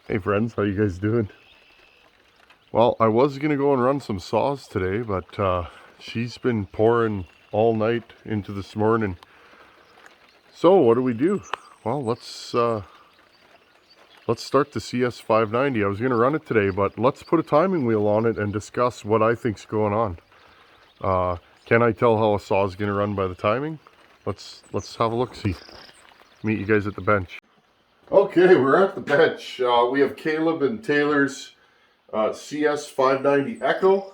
Hey friends, how you guys doing? Well, I was gonna go and run some saws today, but she's been pouring all night into this morning. So what do? Well, let's start the CS-590. I was gonna run it today, but let's put a timing wheel on it and discuss what I think's going on. Can I tell how a saw is gonna run by the timing? Let's have a look. See. Meet you guys at the bench. Okay, we're at the bench. We have Caleb and Taylor's CS-590 Echo.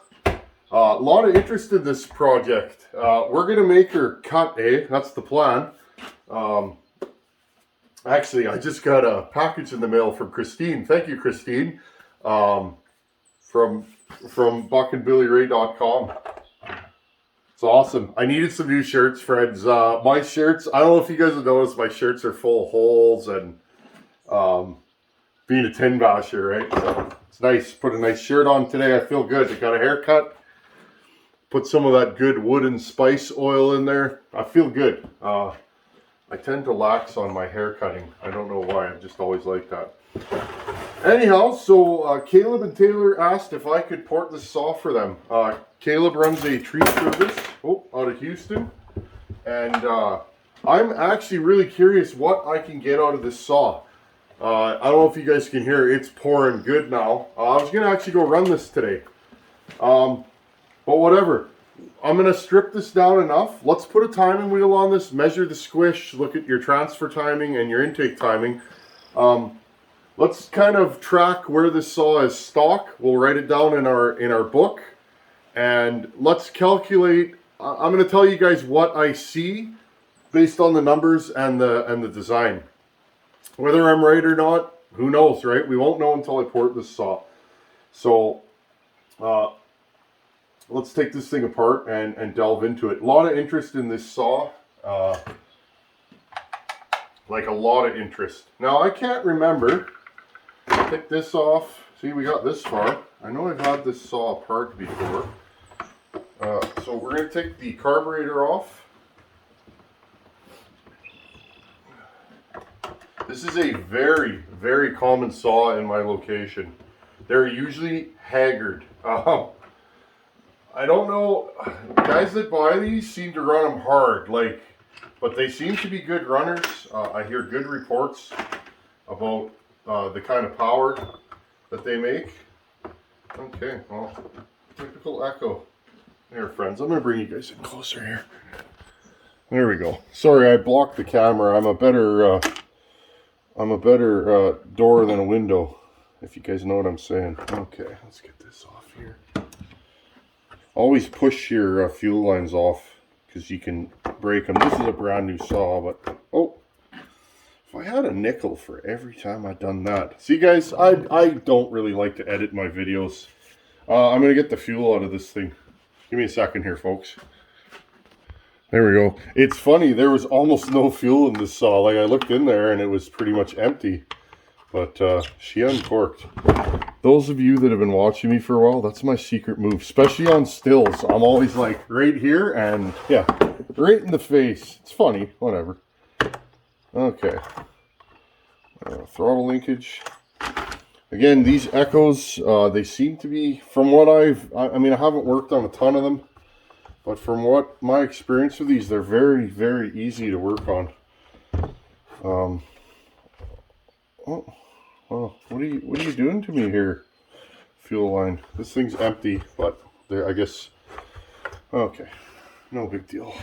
A lot of interest in this project. We're going to make her cut, that's the plan. Actually, I just got a package in the mail from Christine. Thank you, Christine. From buckandbillyray.com. It's awesome. I needed some new shirts, friends. My shirts, I don't know if you guys have noticed, my shirts are full of holes and being a tin basher, right? So it's nice. Put a nice shirt on today. I feel good. I got a haircut. Put some of that good wooden spice oil in there. I feel good. I tend to lax on my hair cutting. I don't know why. I've just always liked that. Anyhow, so Caleb and Taylor asked if I could port this saw for them. Caleb runs a tree service out of Houston. And I'm actually really curious what I can get out of this saw. I don't know if you guys can hear, it's pouring good now. I was going to actually go run this today. But whatever. I'm going to strip this down enough. Let's put a timing wheel on this, measure the squish, look at your transfer timing and your intake timing. Let's kind of track where this saw is stock. We'll write it down in our book. And let's calculate. I'm going to tell you guys what I see based on the numbers and the design. Whether I'm right or not, who knows, right? We won't know until I port this saw. So let's take this thing apart and delve into it. A lot of interest in this saw. Like a lot of interest. Now I can't remember. Take this off. See, we got this far. I know I've had this saw apart before. So we're going to take the carburetor off. This is a very, very common saw in my location. They're usually haggard. I don't know, guys that buy these seem to run them hard, but they seem to be good runners. I hear good reports about the kind of power that they make. Okay, well, typical Echo. Here, friends, I'm going to bring you guys in closer here. There we go. Sorry, I blocked the camera. I'm a better door than a window, if you guys know what I'm saying. Okay, let's get this off here. Always push your fuel lines off because you can break them. This is a brand new saw, but oh, if I had a nickel for every time I've done that. See, guys, I don't really like to edit my videos. I'm going to get the fuel out of this thing. Give me a second here, folks. There we go. It's funny, there was almost no fuel in this saw. Like, I looked in there and it was pretty much empty. But she uncorked. Those of you that have been watching me for a while, that's my secret move. Especially on stills. I'm always like right here and yeah, right in the face. It's funny, whatever. Okay. Throttle linkage. Again, these Echoes, they seem to be, from what I mean, I haven't worked on a ton of them. But from what my experience with these, they're very, very easy to work on. Oh, well, what are you doing to me here, fuel line? This thing's empty, but there, I guess. Okay, no big deal.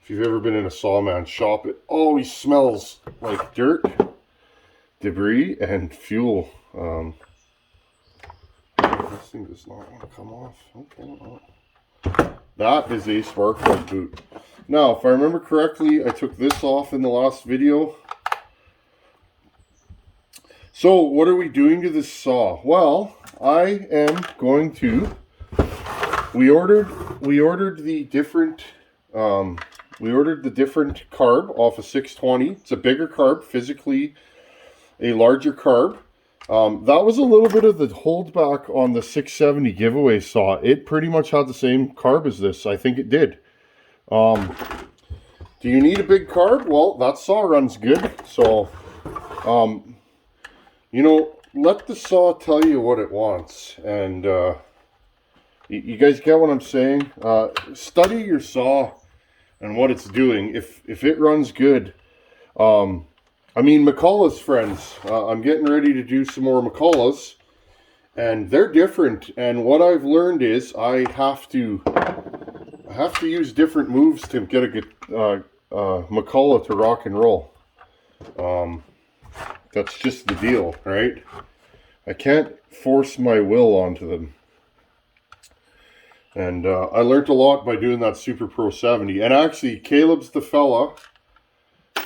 If you've ever been in a sawman shop, it always smells like dirt, debris, and fuel. This thing does not want to come off. Okay. Oh. That is a spark plug boot. Now, if I remember correctly, I took this off in the last video. So, what are we doing to this saw? Well, I am going to. We ordered the different. We ordered the different carb off of 620. It's a bigger carb, physically a larger carb. That was a little bit of the holdback on the 670 giveaway saw. It pretty much had the same carb as this. I think it did. Do you need a big carb? Well, that saw runs good. So, you know, let the saw tell you what it wants, and you guys get what I'm saying? Study your saw and what it's doing. If it runs good, I mean, McCullough's friends. I'm getting ready to do some more McCulloughs, and they're different. And what I've learned is I have to use different moves to get a McCullough to rock and roll. That's just the deal, right? I can't force my will onto them. And I learned a lot by doing that Super Pro 70. And actually, Caleb's the fella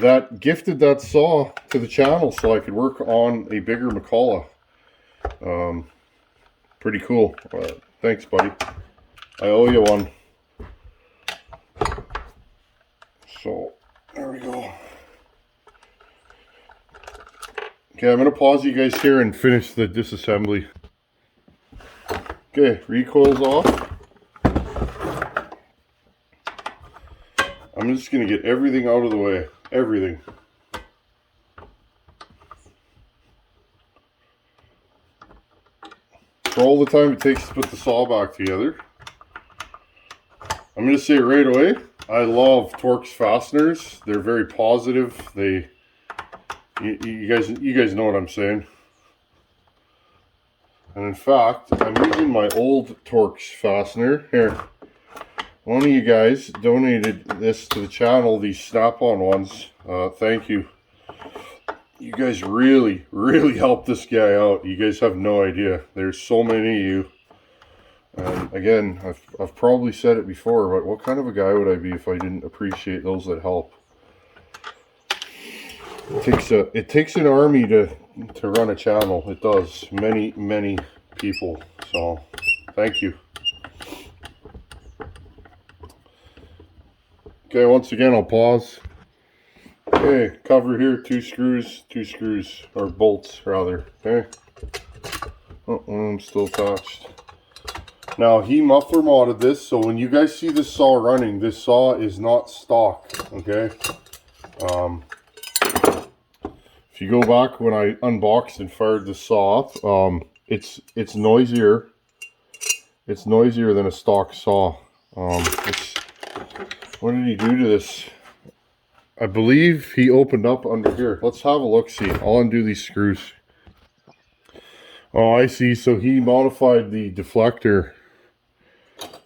that gifted that saw to the channel so I could work on a bigger McCullough. Pretty cool. Thanks, buddy. I owe you one. So, there we go. Okay, I'm going to pause you guys here and finish the disassembly. Okay, recoil's off. I'm just going to get everything out of the way. Everything. For all the time it takes to put the saw back together. I'm going to say right away, I love Torx fasteners. They're very positive. You guys know what I'm saying. And in fact, I'm using my old Torx fastener. Here. One of you guys donated this to the channel, these snap-on ones. Thank you. You guys really, really helped this guy out. You guys have no idea. There's so many of you. And again, I've probably said it before, but what kind of a guy would I be if I didn't appreciate those that help? It takes an army to run a channel. It does. Many, many people. So, thank you. Okay, once again, I'll pause. Okay, cover here, two screws, or bolts, rather. Okay. Oh, I'm still attached. Now, he muffler modded this, so when you guys see this saw running, this saw is not stock, okay? If you go back when I unboxed and fired the saw up, it's noisier. It's noisier than a stock saw. What did he do to this? I believe he opened up under here. Let's have a look-see. I'll undo these screws. Oh, I see. So he modified the deflector.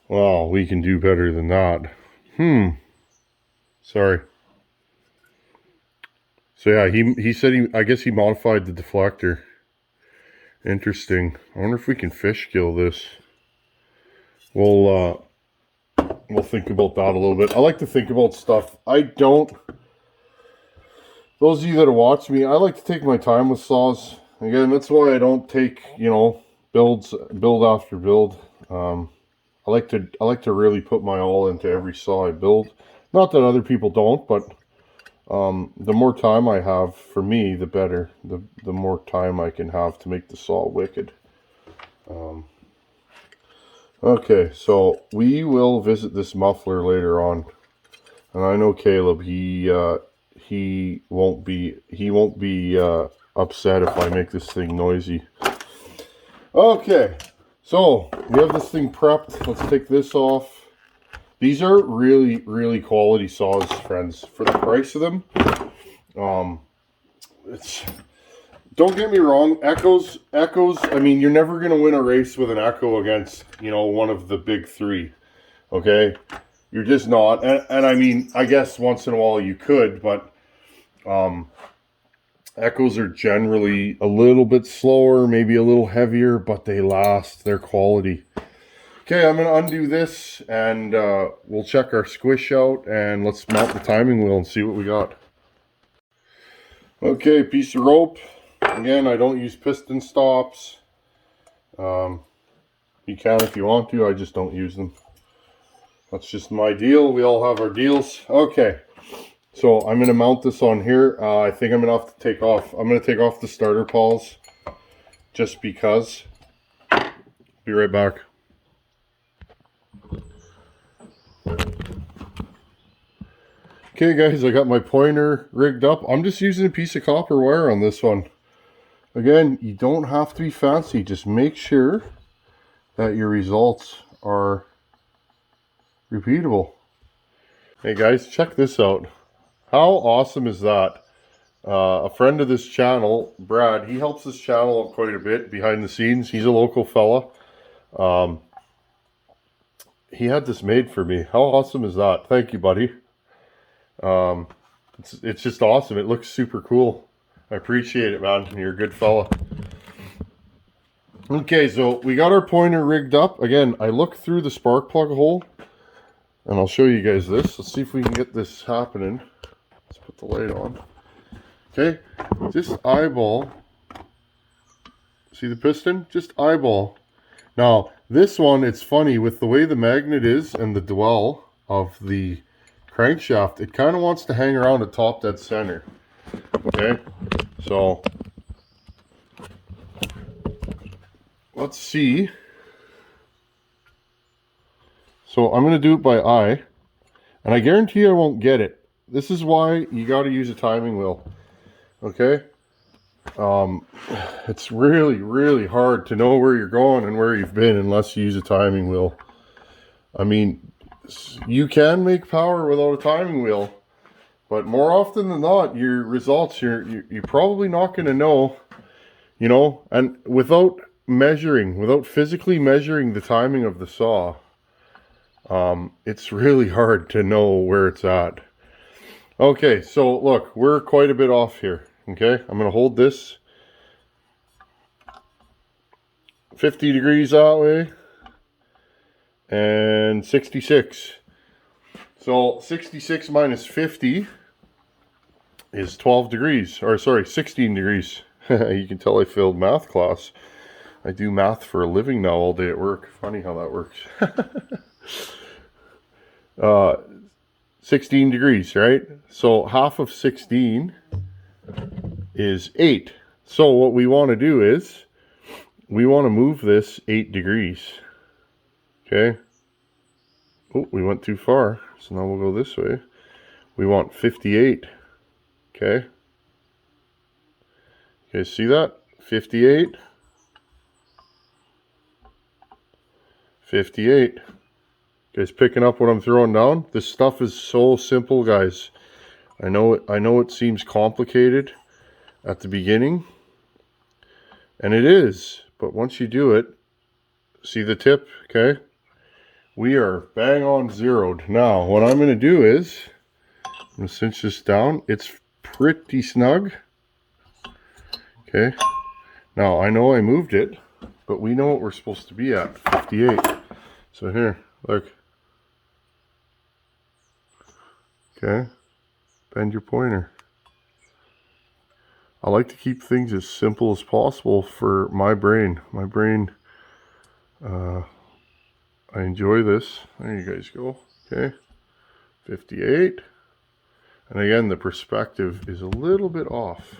Well, we can do better than that. Sorry. So yeah, he said I guess he modified the deflector. Interesting. I wonder if we can fish kill this. We'll think about that a little bit. I like to think about stuff. Those of you that have watched me, I like to take my time with saws. Again, that's why I don't take, build after build. I like to really put my all into every saw I build. Not that other people don't, but the more time I have, for me, the better. The more time I can have to make the saw wicked. Okay, so we will visit this muffler later on, and I know Caleb. He won't be upset if I make this thing noisy. Okay, so we have this thing prepped. Let's take this off. These are really, really quality saws, friends. For the price of them, don't get me wrong, Echoes, I mean, you're never going to win a race with an Echo against, one of the big three, okay? You're just not, and I mean, I guess once in a while you could, but Echoes are generally a little bit slower, maybe a little heavier, but they last, they're quality. Okay, I'm going to undo this, and we'll check our squish out, and let's mount the timing wheel and see what we got. Okay, piece of rope. Again, I don't use piston stops. You can if you want to, I just don't use them. That's just my deal. We all have our deals. Okay, so I'm going to mount this on here. I think I'm going to have to take off. I'm going to take off the starter pawls just because. Be right back. Okay guys, I got my pointer rigged up. I'm just using a piece of copper wire on this one. Again, you don't have to be fancy. Just make sure that your results are repeatable. Hey guys, check this out. How awesome is that? A friend of this channel, Brad, he helps this channel out quite a bit behind the scenes. He's a local fella. He had this made for me. How awesome is that? Thank you, buddy. It's just awesome. It looks super cool. I appreciate it, man. You're a good fella. Okay, so we got our pointer rigged up. Again, I looked through the spark plug hole, and I'll show you guys this. Let's see if we can get this happening. Let's put the light on. Okay, just eyeball. See the piston? Just eyeball. Now, this one, it's funny, with the way the magnet is and the dwell of the crankshaft, it kind of wants to hang around the top dead center. Okay, so let's see. So I'm going to do it by eye, and I guarantee you I won't get it. This is why you got to use a timing wheel. Okay, it's really, really hard to know where you're going and where you've been unless you use a timing wheel. I mean, you can make power without a timing wheel, but more often than not, your results, you're probably not going to know, you know, and without physically measuring the timing of the saw, it's really hard to know where it's at. Okay, so look, we're quite a bit off here. Okay, I'm going to hold this 50 degrees that way and 66. So 66 minus 50 is 12 degrees, or sorry, 16 degrees. You can tell I failed math class. I do math for a living now all day at work. Funny how that works. 16 degrees, right? So half of 16 is 8. So what we want to do is we want to move this 8 degrees. Okay. Oh, we went too far. So now we'll go this way. We want 58. Okay. Okay, see that? 58. 58. You guys picking up what I'm throwing down? This stuff is so simple, guys. I know it seems complicated at the beginning, and it is, but once you do it, see the tip? Okay, we are bang on zeroed. Now what I'm going to do is I'm going to cinch this down. It's pretty snug. Okay, now I know I moved it, but we know what we're supposed to be at, 58. So here, look. Okay, bend your pointer. I like to keep things as simple as possible for my brain. My brain, I enjoy this. There you guys go. Okay, 58. And again, the perspective is a little bit off.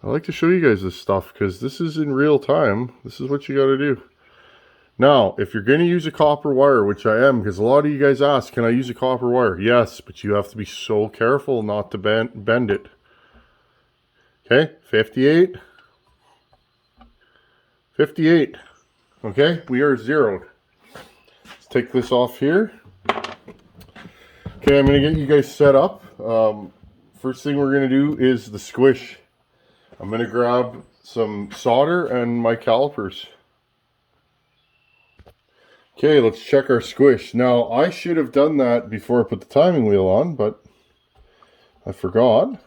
I like to show you guys this stuff because this is in real time. This is what you got to do. Now, if you're going to use a copper wire, which I am, because a lot of you guys ask, can I use a copper wire? Yes, but you have to be so careful not to bend it. Okay, 58. 58. Okay, we are zeroed. Let's take this off here. Okay, I'm going to get you guys set up. First thing we're going to do is the squish. I'm going to grab some solder and my calipers. Okay, let's check our squish. Now, I should have done that before I put the timing wheel on, but I forgot.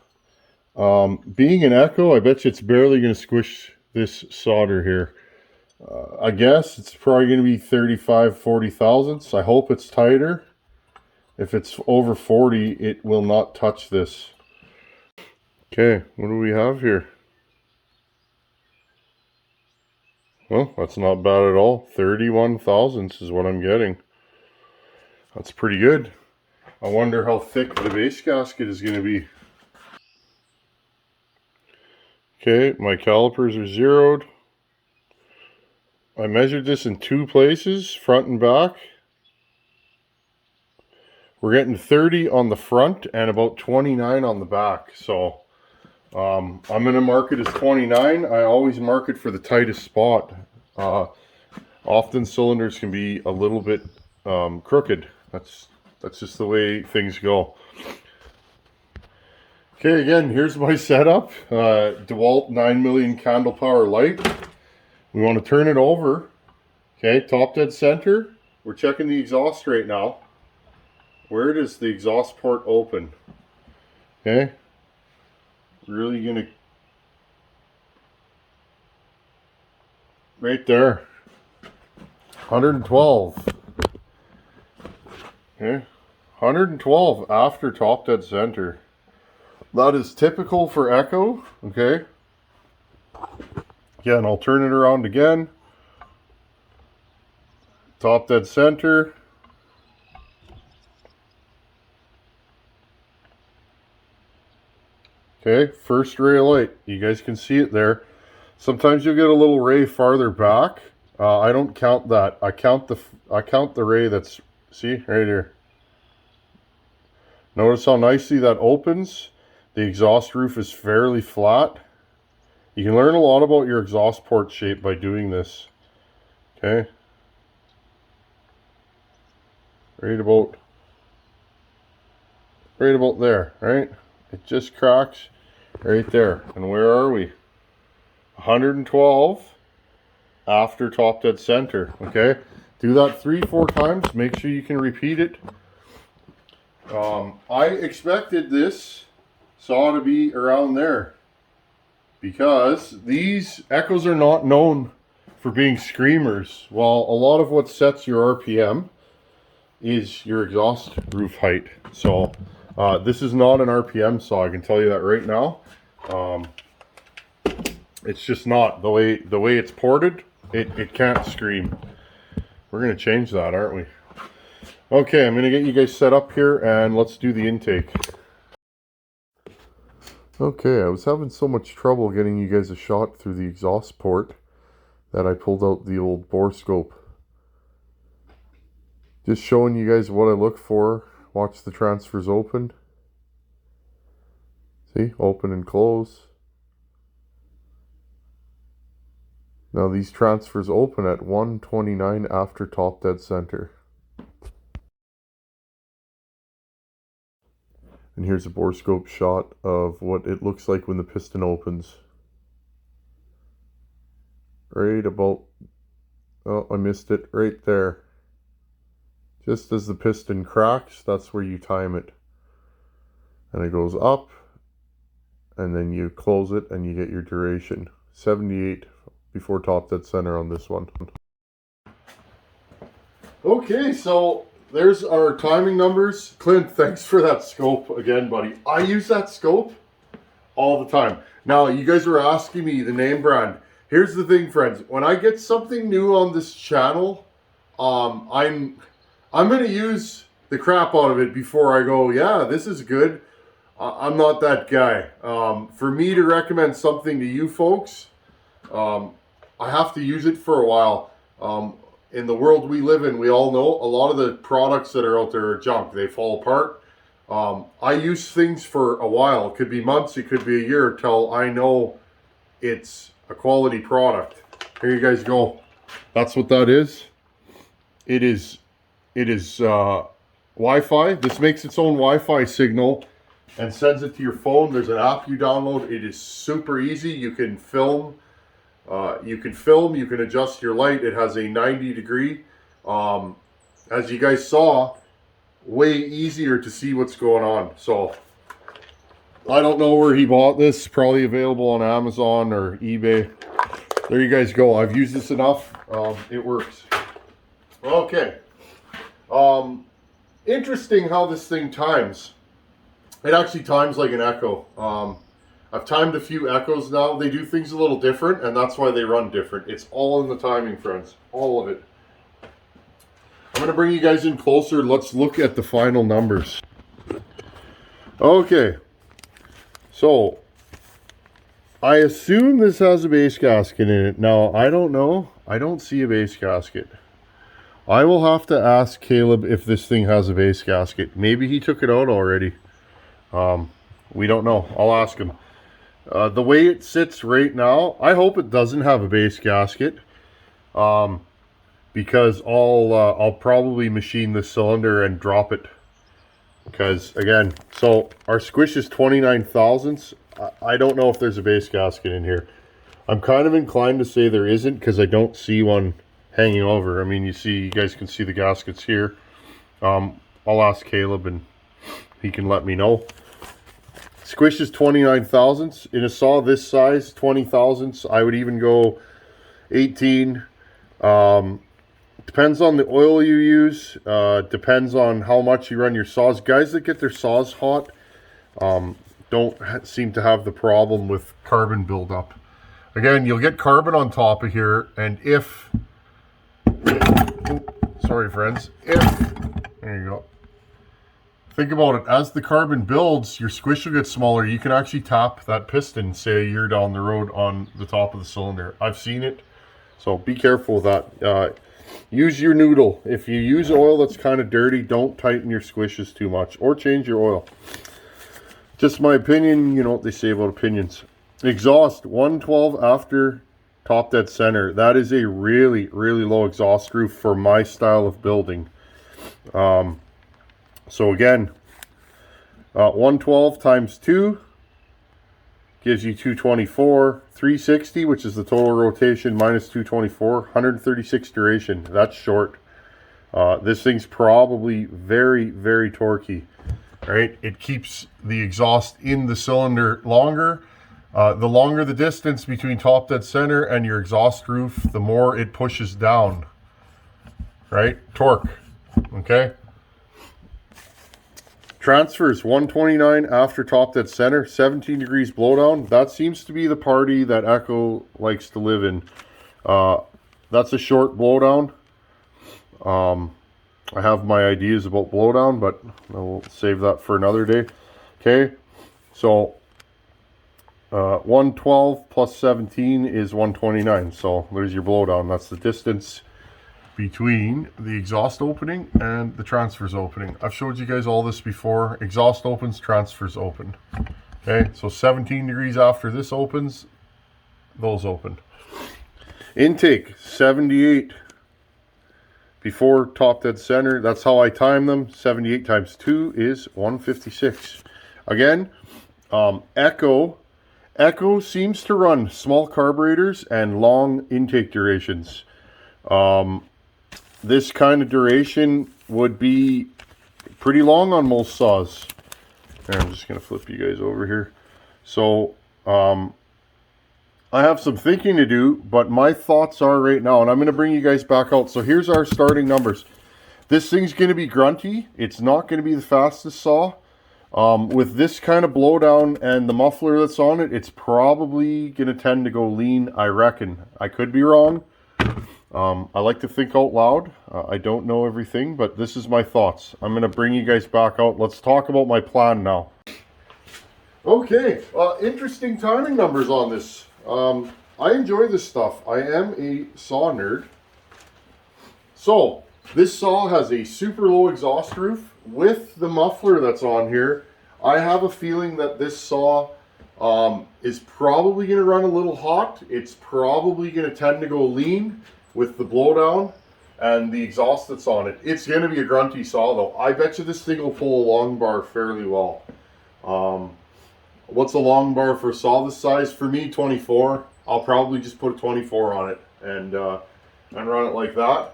Being an Echo, I bet you it's barely going to squish this solder here. I guess it's probably going to be 35, 40 thousandths. I hope it's tighter. If it's over 40, it will not touch this. Okay, what do we have here? Well, that's not bad at all. 31 thousandths is what I'm getting. That's pretty good. I wonder how thick the base gasket is going to be. Okay, my calipers are zeroed. I measured this in 2 places, front and back. We're getting 30 on the front and about 29 on the back. So I'm going to mark it as 29. I always mark it for the tightest spot. Often cylinders can be a little bit crooked. That's just the way things go. Okay, again, here's my setup. DeWalt 9 million candle power light. We want to turn it over. Okay, top dead center. We're checking the exhaust right now. Where does the exhaust port open? Okay. Really gonna... Right there. 112. Okay. 112 after top dead center. That is typical for Echo. Okay. Again, I'll turn it around again. Top dead center. Okay, first ray of light. You guys can see it there. Sometimes you'll get a little ray farther back. I don't count that. I count the ray that's, see, right here. Notice how nicely that opens. The exhaust roof is fairly flat. You can learn a lot about your exhaust port shape by doing this. Okay. Right about there, right? It just cracks right there. And where are we? 112 after top dead center. Okay. Do that 3-4 times. Make sure you can repeat it. I expected this saw to be around there because these Echoes are not known for being screamers. While a lot of what sets your RPM is your exhaust roof height. So this is not an RPM saw, I can tell you that right now. It's just not the way it's ported. It can't scream. We're gonna change that, aren't we? Okay, I'm gonna get you guys set up here and let's do the intake. Okay, I was having so much trouble getting you guys a shot through the exhaust port that I pulled out the old Borescope. Just showing you guys what I look for. Watch the transfers open. See, open and close. Now these transfers open at 129 after top dead center. And here's a Borescope shot of what it looks like when the piston opens. Right about, oh, I missed it, right there. Just as the piston cracks, that's where you time it. And it goes up, and then you close it and you get your duration. 78 before top dead center on this one. Okay, so there's our timing numbers. Clint, thanks for that scope again, buddy. I use that scope all the time. Now, you guys were asking me the name brand. Here's the thing, friends. When I get something new on this channel, I'm going to use the crap out of it before I go, yeah, this is good. I'm not that guy. For me to recommend something to you folks, I have to use it for a while. In the world we live in, we all know a lot of the products that are out there are junk. They fall apart. I use things for a while. It could be months, it could be a year till I know it's a quality product. Here you guys go. That's what that is. It is Wi-Fi. This makes its own Wi-Fi signal and sends it to your phone. There's an app you download. It is super easy. You can film. You can adjust your light. It has a 90 degree. As you guys saw, way easier to see what's going on. So I don't know where he bought this. Probably available on Amazon or eBay. There you guys go. I've used this enough. It works. Okay. Interesting how this thing times. It actually times like an Echo. I've timed a few Echoes now. They do things a little different, and that's why they run different. It's all in the timing, friends. All of it. I'm going to bring you guys in closer. Let's look at the final numbers. Okay. So, I assume this has a base gasket in it. Now, I don't know. I don't see a base gasket. I will have to ask Caleb if this thing has a base gasket. Maybe he took it out already. We don't know. I'll ask him. The way it sits right now, I hope it doesn't have a base gasket, because I'll probably machine the cylinder and drop it. Because again, so our squish is 29 thousandths. I don't know if there's a base gasket in here. I'm kind of inclined to say there isn't because I don't see one hanging over. I mean, you guys can see the gaskets here. I'll ask Caleb and he can let me know. Squish is 29 thousandths. In a saw this size, 20 thousandths. I would even go 18. Depends on the oil you use. Depends on how much you run your saws. Guys that get their saws hot don't seem to have the problem with carbon buildup. Again, you'll get carbon on top of here, and if, sorry friends, there you go. Think about it, as the carbon builds, your squish will get smaller. You can actually tap that piston, say a year down the road, on the top of the cylinder. I've seen it, so be careful with that. Use your noodle. If you use oil that's kind of dirty, don't tighten your squishes too much, or change your oil. Just my opinion, you know what they say about opinions. Exhaust, 112 after top dead center. That is a really, really low exhaust roof for my style of building. So again, 112 times 2 gives you 224. 360, which is the total rotation, minus 224, 136 duration. That's short. This thing's probably very, very torquey. Right? It keeps the exhaust in the cylinder longer. The longer the distance between top dead center and your exhaust roof, the more it pushes down. Right? Torque. Okay? Transfers, 129 after top dead center, 17 degrees blowdown. That seems to be the party that Echo likes to live in. That's a short blowdown. I have my ideas about blowdown, but I'll save that for another day. Okay, so 112 plus 17 is 129. So there's your blowdown. That's the distance between the exhaust opening and the transfers opening. I've showed you guys all this before. Exhaust opens, transfers open. Okay, so 17 degrees after this opens, those open. Intake, 78 before top dead center. That's how I time them. 78 times 2 is 156. Again, Echo seems to run small carburetors and long intake durations. This kind of duration would be pretty long on most saws. I'm just going to flip you guys over here. So, I have some thinking to do, but my thoughts are right now, and I'm going to bring you guys back out. So here's our starting numbers. This thing's going to be grunty. It's not going to be the fastest saw. With this kind of blowdown and the muffler that's on it, it's probably going to tend to go lean, I reckon. I could be wrong. I like to think out loud. I don't know everything, but this is my thoughts. I'm going to bring you guys back out. Let's talk about my plan now. Okay, interesting timing numbers on this. I enjoy this stuff. I am a saw nerd. So, this saw has a super low exhaust roof with the muffler that's on here. I have a feeling that this saw is probably going to run a little hot. It's probably going to tend to go lean with the blowdown and the exhaust that's on it. It's going to be a grunty saw though. I bet you this thing will pull a long bar fairly well. What's a long bar for a saw this size? For me, 24. I'll probably just put a 24 on it and run it like that.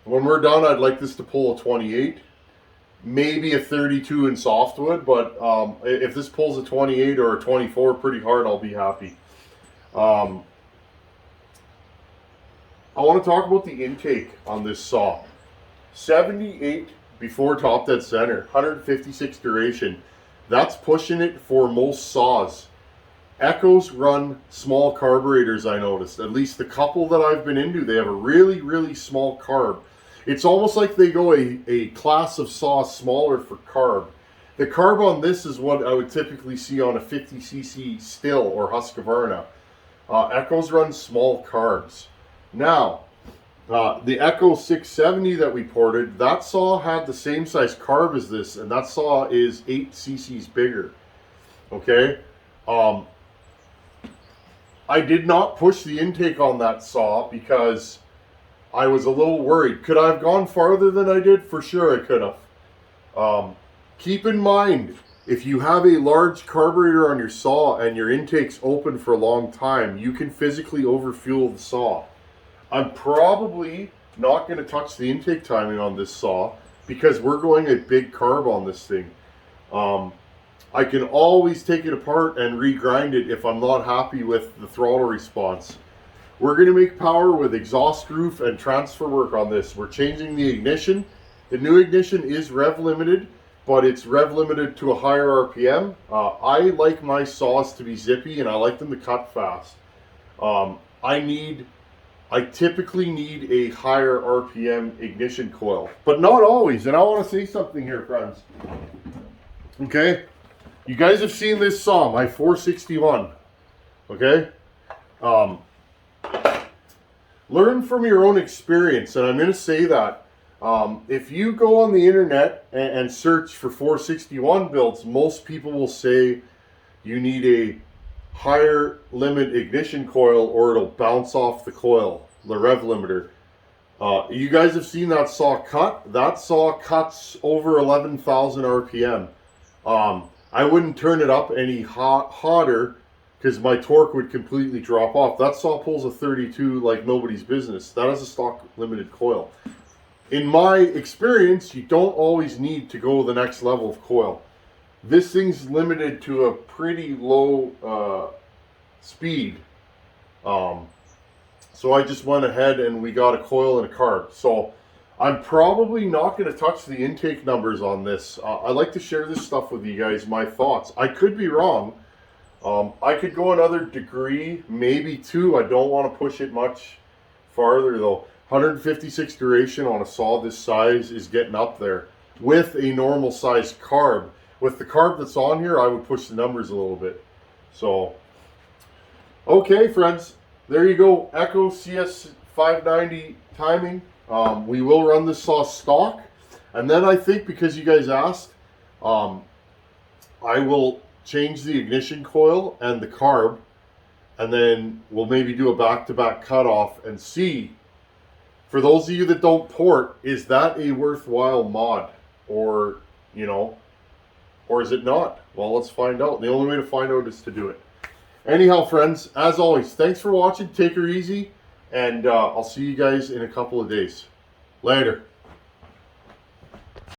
When we're done, I'd like this to pull a 28. Maybe a 32 in softwood, but if this pulls a 28 or a 24 pretty hard, I'll be happy. I want to talk about the intake on this saw. 78 before top dead center, 156 duration. That's pushing it for most saws. Echoes run small carburetors, I noticed. At least the couple that I've been into, they have a really, really small carb. It's almost like they go a class of saw smaller for carb. The carb on this is what I would typically see on a 50cc Still or Husqvarna. Echoes run small carbs. Now, the Echo 670 that we ported, that saw had the same size carb as this, and that saw is 8 cc's bigger. Okay? I did not push the intake on that saw because I was a little worried. Could I have gone farther than I did? For sure I could have. Keep in mind, if you have a large carburetor on your saw and your intake's open for a long time, you can physically overfuel the saw. I'm probably not going to touch the intake timing on this saw because we're going a big carb on this thing. I can always take it apart and regrind it if I'm not happy with the throttle response. We're going to make power with exhaust roof and transfer work on this. We're changing the ignition. The new ignition is rev limited, but it's rev limited to a higher RPM. I like my saws to be zippy and I like them to cut fast. I typically need a higher RPM ignition coil, but not always. And I want to say something here, friends. Okay? You guys have seen this saw, my 461. Okay? Learn from your own experience, and I'm going to say that. If you go on the internet and search for 461 builds, most people will say you need a higher limit ignition coil or it'll bounce off the coil, the rev limiter. You guys have seen that saw cut. That saw cuts over 11,000 RPM. I wouldn't turn it up any hotter because my torque would completely drop off. That saw pulls a 32 like nobody's business. That is a stock limited coil. In my experience, you don't always need to go the next level of coil. This thing's limited to a pretty low speed. So I just went ahead and we got a coil and a carb. So I'm probably not going to touch the intake numbers on this. I like to share this stuff with you guys, my thoughts. I could be wrong. I could go another degree, maybe two. I don't want to push it much farther though. 156 duration on a saw this size is getting up there with a normal size carb. With the carb that's on here, I would push the numbers a little bit. So, okay, friends, there you go. Echo CS-590 timing. We will run this saw stock, and then I think because you guys asked, I will change the ignition coil and the carb, and then we'll maybe do a back-to-back cutoff and see. For those of you that don't port, is that a worthwhile mod, or or is it not? Well, let's find out. The only way to find out is to do it. Anyhow, friends, as always, thanks for watching. Take her easy, and I'll see you guys in a couple of days. Later.